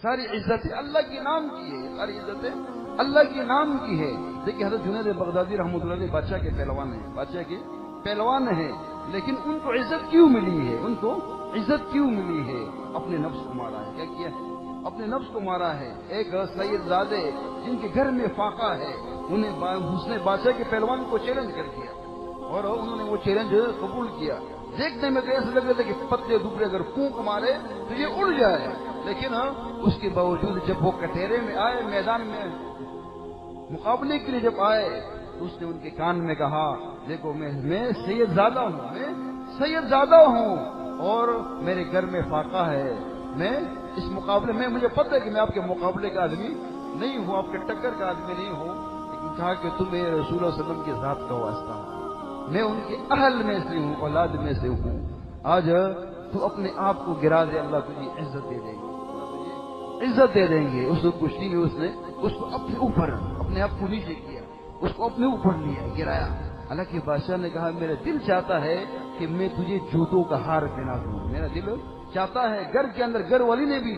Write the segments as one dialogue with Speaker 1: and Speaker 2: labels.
Speaker 1: ساری عزتیں اللہ کے نام کی ہے، ساری عزتیں اللہ کے نام کی ہے۔ دیکھیے حضرت جنید بغدادی رحمۃ اللہ علیہ بادشاہ کے پہلوان ہیں، بادشاہ کے پہلوان ہیں، لیکن ان کو عزت کیوں ملی ہے؟ ان کو عزت کیوں ملی ہے؟ اپنے نفس کو مارا ہے۔ کیا کیا ہے؟ اپنے نفس کو مارا ہے۔ ایک سید زادے جن کے گھر میں فاقہ ہے، انہیں اس نے بادشاہ کے پہلوان کو چیلنج کر دیا اور انہوں نے وہ چیلنج قبول کیا۔ دیکھنے میں تو ایسا لگ رہا تھا کہ پتے دوبرے اگر پھونک مارے تو یہ اڑ جائے، لیکن اس کے باوجود جب وہ کٹہرے میں آئے، میدان میں مقابلے کے لیے جب آئے، تو اس نے ان کے کان میں کہا دیکھو میں سید زادہ ہوں، میں سید زادہ ہوں اور میرے گھر میں فاقہ ہے، میں اس مقابلے میں، مجھے پتہ ہے کہ میں آپ کے مقابلے کا آدمی نہیں ہوں، آپ کے ٹکر کا آدمی نہیں ہوں، لیکن کہا کہ تم میرے رسول اللہ صلی اللہ علیہ وسلم کی ذات کا واسطہ ہوں، میں ان کے اہل میں سے ہوں، اولاد میں سے ہوں، آج تو اپنے آپ کو گرا دے، اللہ تجھے عزت دے دیں گے، عزت دے دیں گے۔ اس کشتی میں اس نے اس کو اپنے اوپر، اپنے آپ کو نیچے کیا، اس کو اپنے اوپر لیا، گرایا۔ حالانکہ بادشاہ نے کہا میرا دل چاہتا ہے کہ میں تجھے جوتوں کا ہار پہنا دوں، میرا دل چاہتا ہے۔ گھر کے اندر گھر والی نے بھی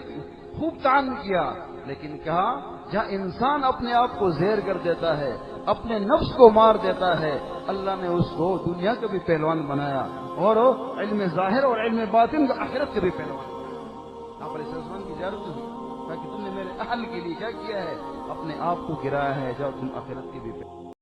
Speaker 1: خوب تعان کیا، لیکن کہا جہاں انسان اپنے آپ کو زہر کر دیتا ہے، اپنے نفس کو مار دیتا ہے، اللہ نے اس کو دنیا کا بھی پہلوان بنایا اور علم ظاہر اور علم باطن کا آخرت کا بھی پہلوان بنایا۔ آپ علیہ السلام کی زیارت ہوئی تاکہ تم نے میرے اہل کے لیے کیا کیا ہے؟ اپنے آپ کو گرایا ہے، جاؤ تم آخرت کے بھی پہلوان۔